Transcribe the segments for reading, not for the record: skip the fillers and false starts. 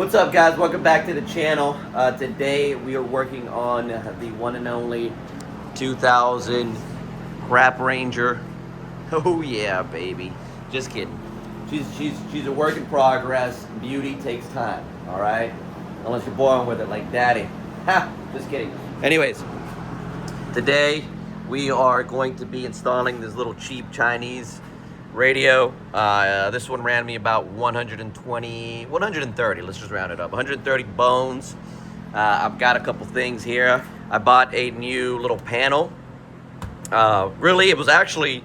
What's up, guys? Welcome back to the channel. Today we are working on the one and only 2000 Crap Ranger. Oh yeah, baby. Just kidding. She's a work in progress. Beauty takes time. All right, unless you're born with it like Daddy. Ha! Just kidding. Anyways, today we are going to be installing this little cheap Chinese radio. This one ran me about 130, let's just round it up, 130 bones. I've got a couple things here. I bought a new little panel. Really, it was actually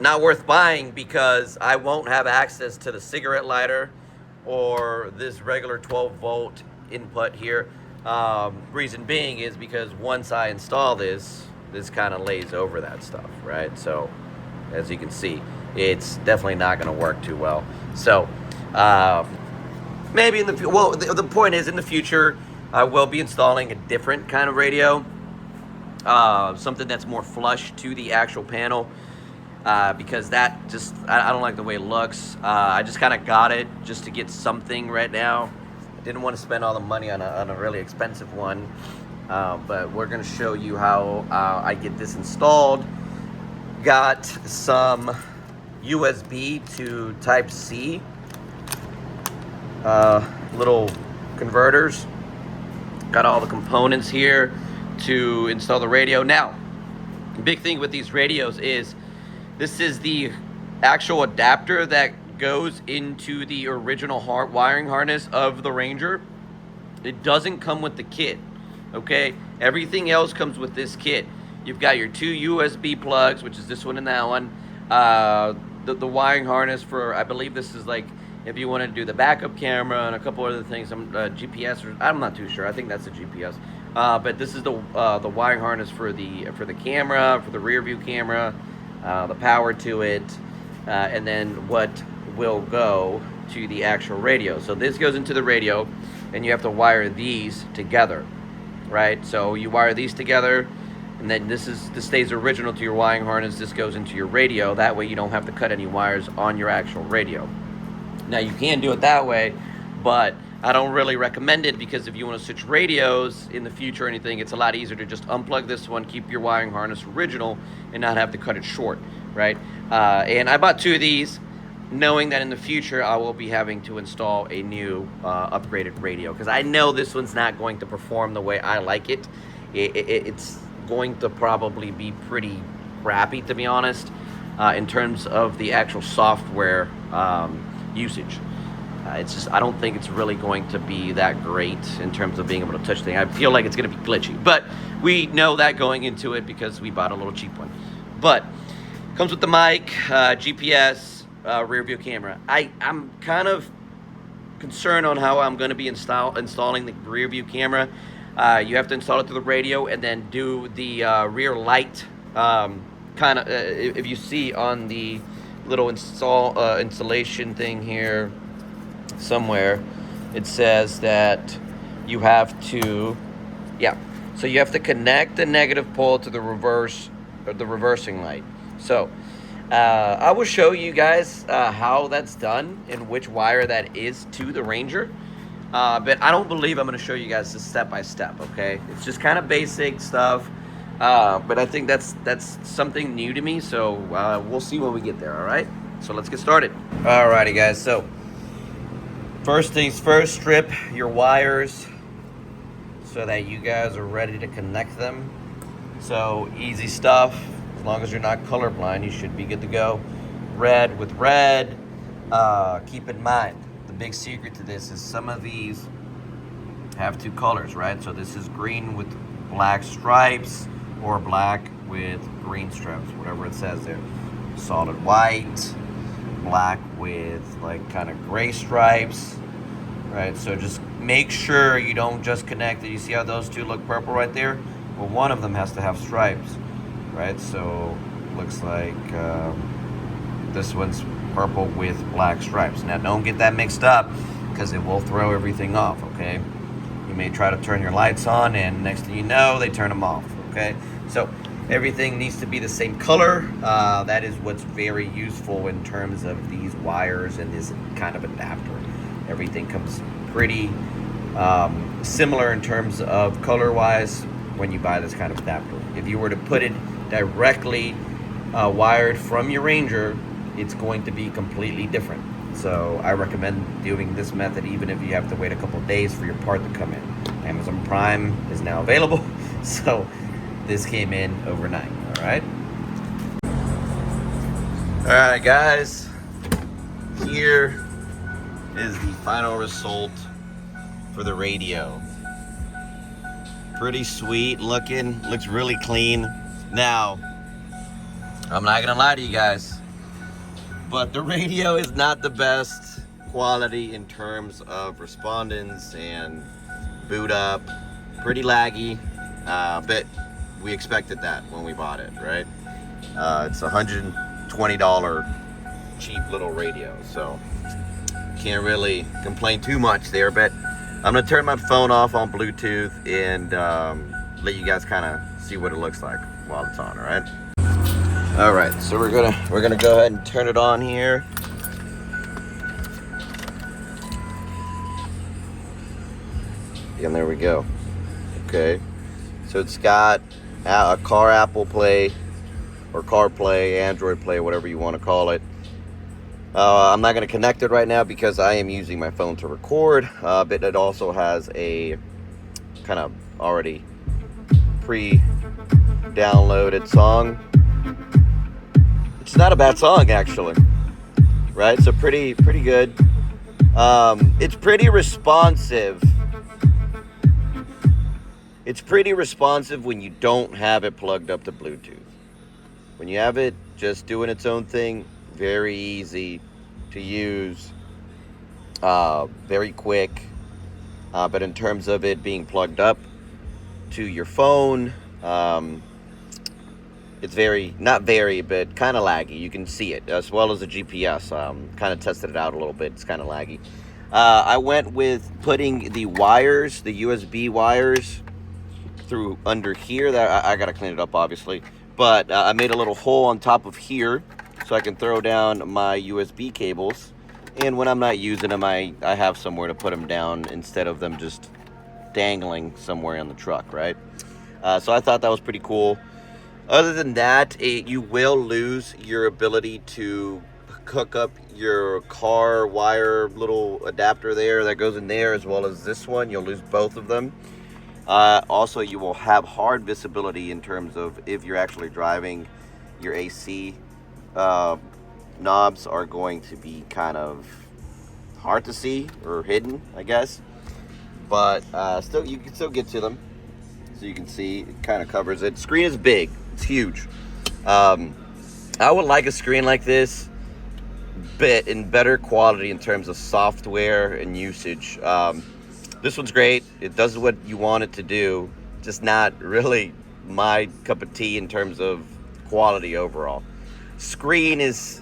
not worth buying because I won't have access to the cigarette lighter or this regular 12-volt input here. Reason being is because once I install this kind of lays over that stuff, right? So as you can see, it's definitely not going to work too well. So maybe in the the point is, in the future I will be installing a different kind of radio, something that's more flush to the actual panel, because that just I don't like the way it looks. I just kind of got it just to get something right now. I didn't want to spend all the money on a really expensive one, but we're going to show you how I get this installed. Got some USB to Type-C little converters. Got all the components here to install the radio. Now, the big thing with these radios is this is the actual adapter that goes into the original wiring harness of the Ranger. It doesn't come with the kit, okay? Everything else comes with this kit. You've got your two USB plugs, which is this one and that one. The wiring harness for, I believe this is like, if you want to do the backup camera and a couple other things, GPS, or I'm not too sure. I think that's a GPS. But this is the wiring harness for the camera, for the rear view camera, the power to it, and then what will go to the actual radio. So this goes into the radio, and you have to wire these together, right? So you wire these together. And then this stays original to your wiring harness. This goes into your radio. That way you don't have to cut any wires on your actual radio. Now you can do it that way, but I don't really recommend it, because if you want to switch radios in the future or anything, it's a lot easier to just unplug this one, keep your wiring harness original, and not have to cut it short, right? And I bought two of these, knowing that in the future I will be having to install a new upgraded radio, because I know this one's not going to perform the way I like it. It's going to probably be pretty crappy, to be honest, in terms of the actual software usage. It's just, I don't think it's really going to be that great in terms of being able to touch things. I feel like it's going to be glitchy, but we know that going into it because we bought a little cheap one. But comes with the mic, GPS, rear view camera. I'm kind of concerned on how I'm going to be installing the rear view camera. You have to install it to the radio and then do the rear light. Kind of, if you see on the little installation thing here somewhere, it says that you have to, so you have to connect the negative pole to the reversing light. So I will show you guys how that's done and which wire that is to the Ranger. But I don't believe I'm going to show you guys this step by step, okay? It's just kind of basic stuff, but I think that's something new to me, so we'll see when we get there, all right? So let's get started. Alrighty, guys, so first things first, strip your wires so that you guys are ready to connect them. So easy stuff. As long as you're not colorblind, you should be good to go. Red with red. Keep in mind, the big secret to this is some of these have two colors, right? So this is green with black stripes, or black with green stripes, whatever it says there. Solid white, black with like kind of gray stripes, right? So just make sure you don't just connect it. You see how those two look purple right there? Well, one of them has to have stripes, right? So looks like this one's purple with black stripes. Now don't get that mixed up, because it will throw everything off, okay? You may try to turn your lights on and next thing you know, they turn them off, okay? So everything needs to be the same color. That is what's very useful in terms of these wires and this kind of adapter. Everything comes pretty similar in terms of color wise when you buy this kind of adapter. If you were to put it directly wired from your Ranger, it's going to be completely different. So I recommend doing this method even if you have to wait a couple days for your part to come in. Amazon Prime is now available, so this came in overnight. All right guys, here is the final result for the radio. Pretty sweet looking, looks really clean. Now, I'm not gonna lie to you guys, but the radio is not the best quality in terms of respondance and boot up. Pretty laggy, but we expected that when we bought it, right? It's $120 cheap little radio, so can't really complain too much there. But I'm gonna turn my phone off on Bluetooth and let you guys kind of see what it looks like while it's on. All right, so we're gonna go ahead and turn it on here. And there we go. Okay, so it's got a car Apple Play or CarPlay, Android Play, whatever you want to call it. I'm not going to connect it right now because I am using my phone to record, but it also has a kind of already pre-downloaded song. It's not a bad song actually, right? So pretty good. It's pretty responsive. It's pretty responsive when you don't have it plugged up to Bluetooth. When you have it just doing its own thing, very easy to use, very quick. But in terms of it being plugged up to your phone, it's but kind of laggy. You can see it, as well as the GPS. Kind of tested it out a little bit. It's kind of laggy. I went with putting the wires, the USB wires, through under here. That I gotta clean it up, obviously. But I made a little hole on top of here so I can throw down my USB cables. And when I'm not using them, I have somewhere to put them down instead of them just dangling somewhere in the truck, right? So I thought that was pretty cool. Other than that, you will lose your ability to hook up your car wire little adapter there that goes in there, as well as this one. You'll lose both of them. Also, you will have hard visibility in terms of if you're actually driving. Your AC knobs are going to be kind of hard to see or hidden, I guess. But still, you can still get to them. So you can see it kind of covers it. Screen is big. It's huge. I would like a screen like this, but in better quality in terms of software and usage. This one's great. It does what you want it to do. Just not really my cup of tea in terms of quality overall. Screen is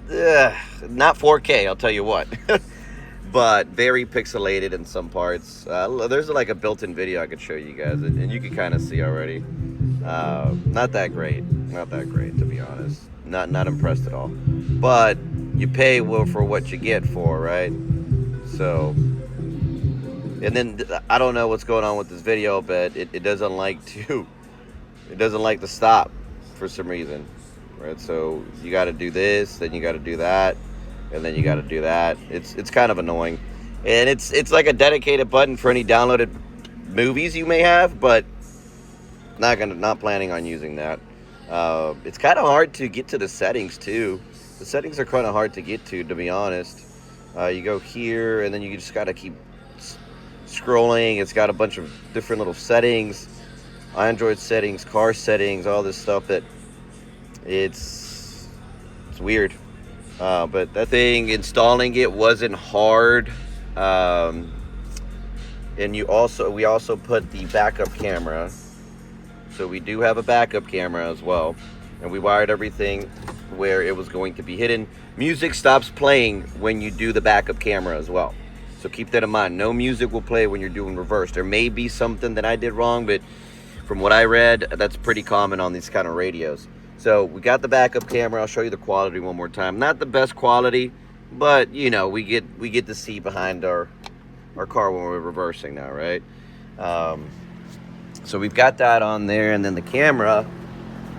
not 4K, I'll tell you what. But very pixelated in some parts. There's like a built-in video I could show you guys, and you can kind of see already. Not that great. Not that great, to be honest. Not impressed at all. But you pay for what you get for, right? So, and then I don't know what's going on with this video, but it doesn't like to stop for some reason, right? So you got to do this, then you got to do that, and then you got to do that. It's kind of annoying, and it's like a dedicated button for any downloaded movies you may have, but not planning on using that. It's kind of hard to get to the settings too. The settings are kind of hard to get to be honest. You go here, and then you just got to keep scrolling. It's got a bunch of different little settings, Android settings, car settings, all this stuff that it's weird. But that thing, installing it wasn't hard. And we also put the backup camera. So we do have a backup camera as well. And we wired everything where it was going to be hidden. Music stops playing when you do the backup camera as well. So keep that in mind. No music will play when you're doing reverse. There may be something that I did wrong, but from what I read, that's pretty common on these kind of radios. So we got the backup camera. I'll show you the quality one more time. Not the best quality, but you know, we get to see behind our car when we're reversing now, right? Um, so we've got that on there, and then the camera,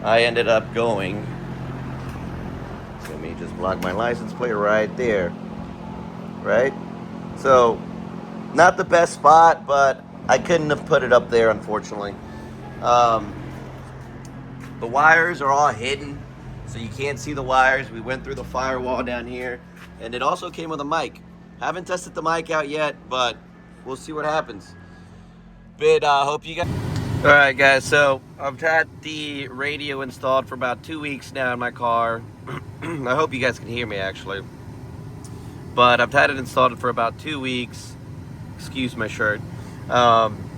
I ended up going. So let me just block my license plate right there, right? So not the best spot, but I couldn't have put it up there, unfortunately. Um, the wires are all hidden, so you can't see the wires. We went through the firewall down here, and it also came with a mic. Haven't tested the mic out yet, but we'll see what happens. But hope you guys. All right, guys. So I've had the radio installed for about 2 weeks now in my car. I hope you guys can hear me, actually. But I've had it installed for about 2 weeks. Excuse my shirt. Um,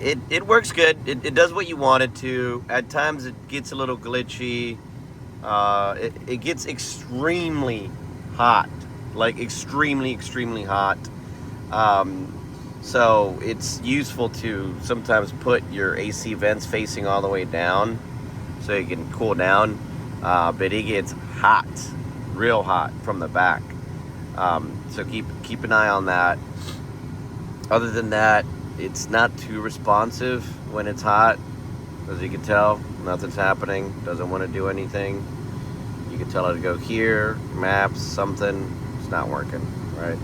it works good. It does what you want it to. At times it gets a little glitchy. It gets extremely hot, like extremely hot. So it's useful to sometimes put your AC vents facing all the way down so it can cool down. But it gets hot, real hot from the back. So keep an eye on that. Other than that, it's not too responsive when it's hot. As you can tell, nothing's happening. Doesn't want to do anything. You can tell it to go here, maps, something. It's not working, right?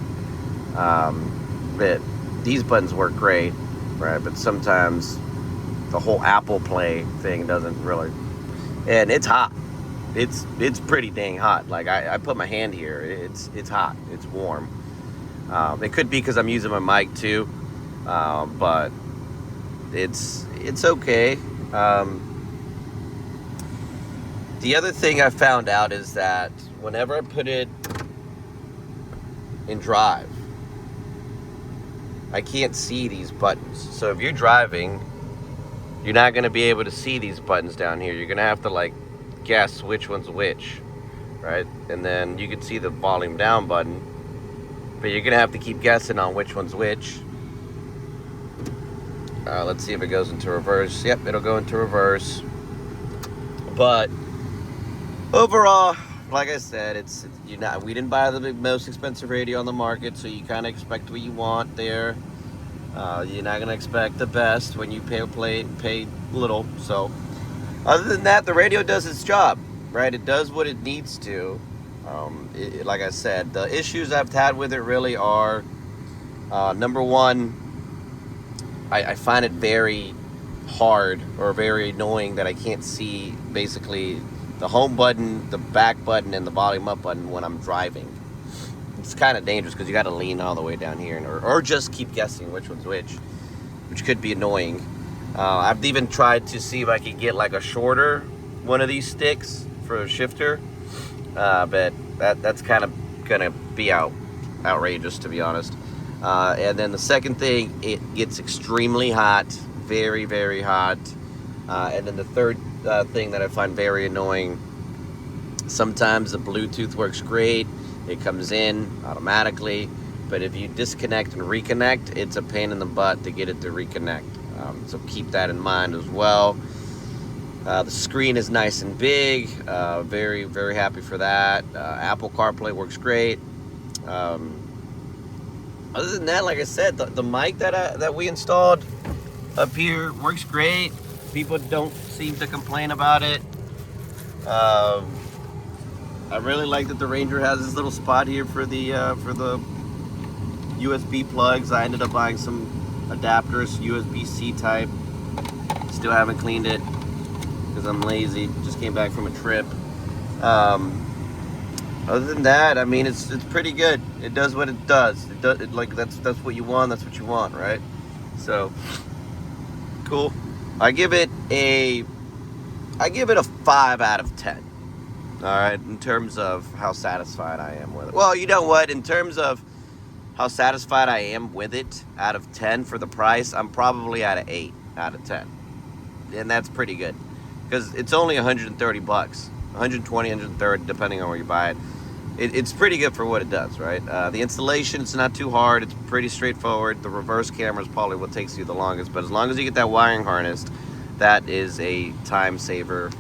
But these buttons work great, right? But sometimes the whole Apple Play thing doesn't really. And it's hot. It's pretty dang hot. Like I put my hand here. It's hot. It's warm. It could be because I'm using my mic too, but it's okay. The other thing I found out is that whenever I put it in drive, I can't see these buttons. So if you're driving, you're not going to be able to see these buttons down here. You're going to have to like guess which one's which, right? And then you can see the volume down button, but you're going to have to keep guessing on which one's which. Let's see if it goes into reverse. Yep, it'll go into reverse. But overall, like I said, we didn't buy the most expensive radio on the market, so you kind of expect what you want there. You're not gonna expect the best when you pay little. So other than that, the radio does its job, right? It does what it needs to. Like I said, the issues I've had with it really are number one, I find it very hard or very annoying that I can't see basically the home button, the back button, and the volume up button when I'm driving. It's kind of dangerous because you got to lean all the way down here or just keep guessing which one's which could be annoying. I've even tried to see if I could get like a shorter one of these sticks for a shifter, but that's kind of gonna be outrageous, to be honest. And then the second thing, it gets extremely hot, very hot. And then the third thing that I find very annoying, sometimes the Bluetooth works great, it comes in automatically, but if you disconnect and reconnect, it's a pain in the butt to get it to reconnect. So keep that in mind as well. The screen is nice and big, very happy for that. Apple CarPlay works great. Other than that, like I said, the mic that we installed up here works great. People don't seem to complain about it. I really like that the Ranger has this little spot here for the USB plugs. I ended up buying some adapters, USB-C type. Still haven't cleaned it because I'm lazy. Just came back from a trip. Other than that, I mean, it's pretty good. It does what it does. Like that's what you want. That's what you want, right? So cool. I give it a 5 out of 10. All right, in terms of how satisfied I am with it. Well, you know what? In terms of how satisfied I am with it, out of 10 for the price, I'm probably at an 8 out of 10, and that's pretty good because it's only $130, 120, 130, depending on where you buy it. It's pretty good for what it does, right? The installation, it's not too hard. It's pretty straightforward. The reverse camera is probably what takes you the longest, but as long as you get that wiring harnessed, that is a time saver.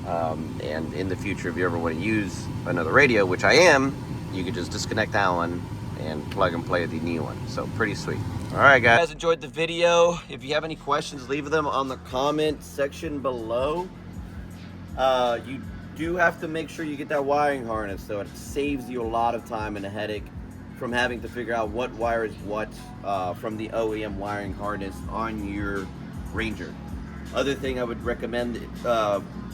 And in the future, if you ever want to use another radio, which I am, you could just disconnect that one and plug and play the new one. So pretty sweet. All right, guys. If you guys enjoyed the video, if you have any questions, leave them on the comment section below. You do have to make sure you get that wiring harness, so it saves you a lot of time and a headache from having to figure out what wire is what from the OEM wiring harness on your Ranger. Other thing I would recommend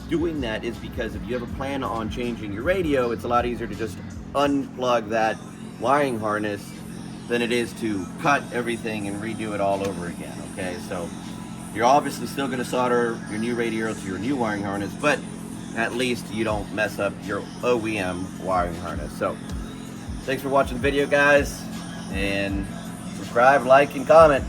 doing that is because if you have a plan on changing your radio, it's a lot easier to just unplug that wiring harness than it is to cut everything and redo it all over again. Okay, so you're obviously still going to solder your new radio to your new wiring harness, but at least you don't mess up your OEM wiring harness. So thanks for watching the video, guys, and subscribe, like, and comment.